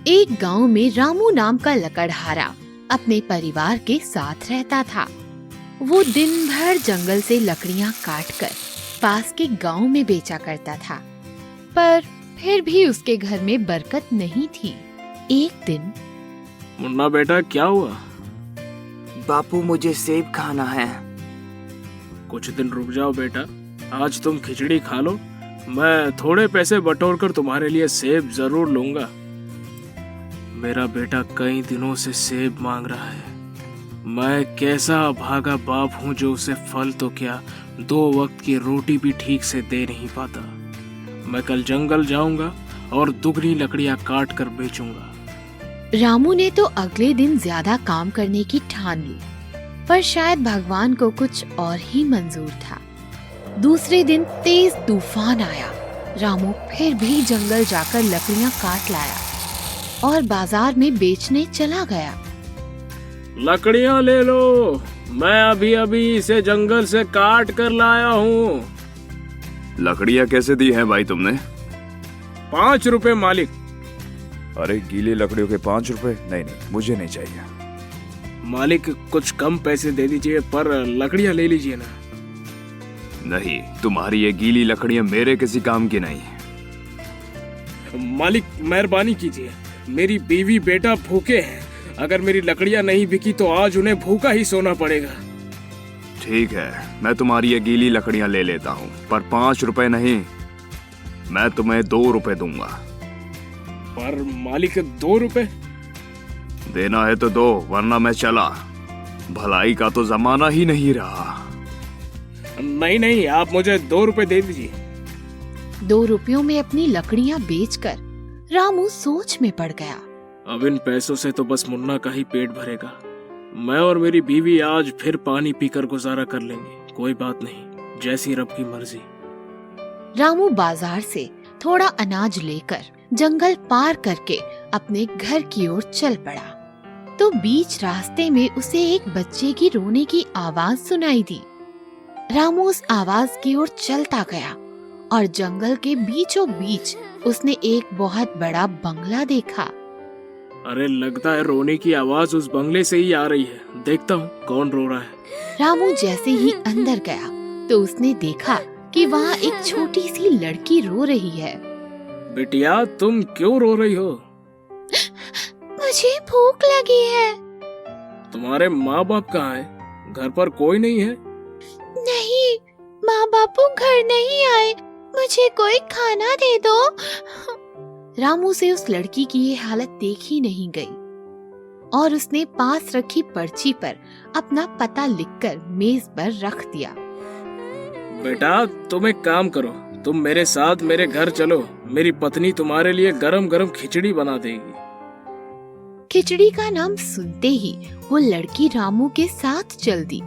एक गांव में रामू नाम का लकड़हारा अपने परिवार के साथ रहता था। वो दिन भर जंगल से लकड़ियां काटकर पास के गांव में बेचा करता था, पर फिर भी उसके घर में बरकत नहीं थी। एक दिन, मुन्ना बेटा क्या हुआ? बापू मुझे सेब खाना है। कुछ दिन रुक जाओ बेटा, आज तुम खिचड़ी खा लो, मैं थोड़े पैसे बटोर कर तुम्हारे लिए सेब जरूर लूंगा। मेरा बेटा कई दिनों से सेब मांग रहा है। मैं कैसा अभागा बाप हूँ जो उसे फल तो क्या 2 वक्त की रोटी भी ठीक से दे नहीं पाता। मैं कल जंगल जाऊंगा और दुगनी लकड़ियां काट कर बेचूंगा। रामू ने तो अगले दिन ज्यादा काम करने की ठान ली, पर शायद भगवान को कुछ और ही मंजूर था। दूसरे दिन तेज तूफान आया। रामू फिर भी जंगल जाकर लकड़ियां काट लाया और बाजार में बेचने चला गया। लकड़ियां ले लो, मैं अभी अभी इसे जंगल से काट कर लाया हूँ। लकड़ियाँ कैसे दी हैं भाई तुमने? 5 रुपए मालिक। अरे गीली लकड़ियों के 5 रुपए? नहीं, मुझे नहीं चाहिए। मालिक कुछ कम पैसे दे दीजिए, पर लकड़ियां ले लीजिए ना। नहीं, तुम्हारी ये गीली लकड़ियाँ मेरे किसी काम की नहीं। मालिक मेहरबानी कीजिए, मेरी बीवी बेटा भूखे हैं। अगर मेरी लकड़ियां नहीं बिकी तो आज उन्हें भूखा ही सोना पड़ेगा। ठीक है, मैं तुम्हारी ये गीली लकड़ियाँ ले लेता हूँ, पर 5 रुपए नहीं, मैं तुम्हें 2 रुपए दूंगा। पर मालिक 2 रुपए? देना है तो दो, वरना मैं चला। भलाई का तो जमाना ही नहीं रहा। नहीं, आप मुझे 2 रुपए दे दीजिए। 2 रुपयों में अपनी लकड़ियां बेचकर रामू सोच में पड़ गया। अब इन पैसों से तो बस मुन्ना का ही पेट भरेगा। मैं और मेरी बीवी आज फिर पानी पीकर गुजारा कर लेंगे। कोई बात नहीं, जैसी रब की मर्जी। रामू बाजार से थोड़ा अनाज लेकर जंगल पार करके अपने घर की ओर चल पड़ा, तो बीच रास्ते में उसे एक बच्चे की रोने की आवाज सुनाई दी। रामू उस आवाज की ओर चलता गया और जंगल के बीचों बीच उसने एक बहुत बड़ा बंगला देखा। अरे लगता है रोने की आवाज उस बंगले से ही आ रही है। देखता हूँ कौन रो रहा है। रामू जैसे ही अंदर गया तो उसने देखा कि वहाँ एक छोटी सी लड़की रो रही है। बिटिया, तुम क्यों रो रही हो? मुझे भूख लगी है। तुम्हारे माँ बाप कहाँ हैं? घर पर कोई नहीं है? नहीं, माँ बापू घर नहीं आए। मुझे कोई खाना दे दो। रामू से उस लड़की की ये हालत देखी नहीं गई और उसने पास रखी पर्ची पर अपना पता लिखकर मेज पर रख दिया। बेटा, तुम एक काम करो, तुम मेरे साथ मेरे घर चलो। मेरी पत्नी तुम्हारे लिए गरम गरम खिचड़ी बना देगी। खिचड़ी का नाम सुनते ही वो लड़की रामू के साथ चल दी।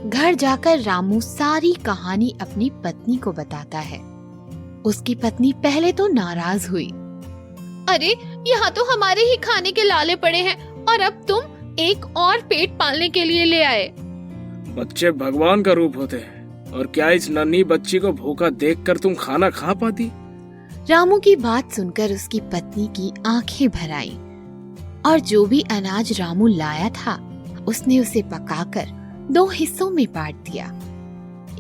घर जाकर रामू सारी कहानी अपनी पत्नी को बताता है। उसकी पत्नी पहले तो नाराज हुई। अरे, यहाँ तो हमारे ही खाने के लाले पड़े हैं और अब तुम एक और पेट पालने के लिए ले आए। बच्चे भगवान का रूप होते हैं, और क्या इस नन्ही बच्ची को भूखा देखकर तुम खाना खा पाती? रामू की बात सुनकर उसकी पत्नी की आंखें भर आईं और जो भी अनाज रामू लाया था उसने उसे पकाकर 2 हिस्सों में बांट दिया।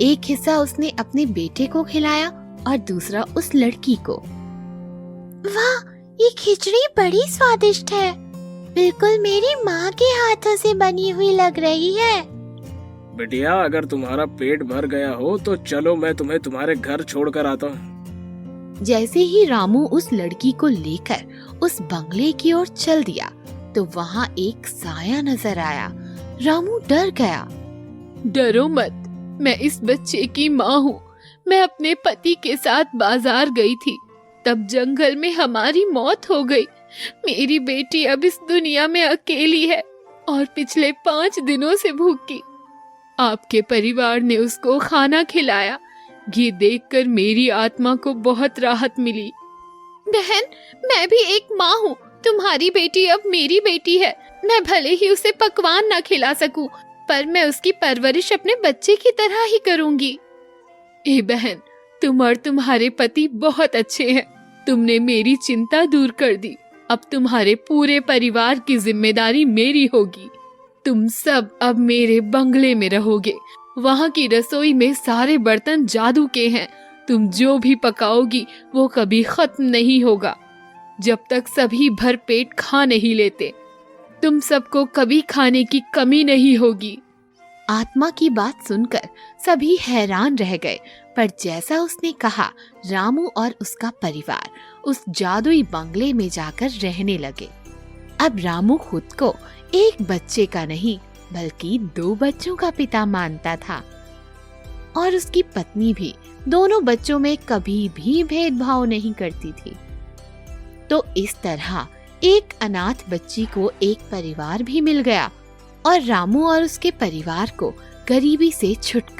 एक हिस्सा उसने अपने बेटे को खिलाया और दूसरा उस लड़की को। वाह, ये खिचड़ी बड़ी स्वादिष्ट है। बिल्कुल मेरी माँ के हाथों से बनी हुई लग रही है। बिटिया, अगर तुम्हारा पेट भर गया हो तो चलो, मैं तुम्हें तुम्हारे घर छोड़कर आता हूँ। जैसे ही रामू उस लड़की को लेकर उस बंगले की ओर चल दिया तो वहाँ एक साया नजर आया। रामू डर गया। डरो मत, मैं इस बच्चे की माँ हूँ। मैं अपने पति के साथ बाजार गई थी, तब जंगल में हमारी मौत हो गई। मेरी बेटी अब इस दुनिया में अकेली है और पिछले 5 दिनों से भूखी। आपके परिवार ने उसको खाना खिलाया। ये देखकर मेरी आत्मा को बहुत राहत मिली। बहन, मैं भी एक माँ हूँ। तुम्हारी बेटी अब मेरी बेटी है। मैं भले ही उसे पकवान ना खिला सकूं, पर मैं उसकी परवरिश अपने बच्चे की तरह ही करूंगी। ए बहन, तुम और तुम्हारे पति बहुत अच्छे हैं। तुमने मेरी चिंता दूर कर दी। अब तुम्हारे पूरे परिवार की जिम्मेदारी मेरी होगी। तुम सब अब मेरे बंगले में रहोगे। वहाँ की रसोई में सारे बर्तन जादू के हैं। तुम जो भी पकाओगी वो कभी खत्म नहीं होगा जब तक सभी भर पेट खा नहीं लेते। तुम सबको कभी खाने की कमी नहीं होगी। आत्मा की बात सुनकर सभी हैरान रह गए, पर जैसा उसने कहा रामू और उसका परिवार उस जादुई बंगले में जाकर रहने लगे। अब रामू खुद को एक बच्चे का नहीं बल्कि 2 बच्चों का पिता मानता था और उसकी पत्नी भी दोनों बच्चों में कभी भी भेदभाव नहीं करती थी। तो इस तरह एक अनाथ बच्ची को एक परिवार भी मिल गया और रामू और उसके परिवार को गरीबी से छुटकारा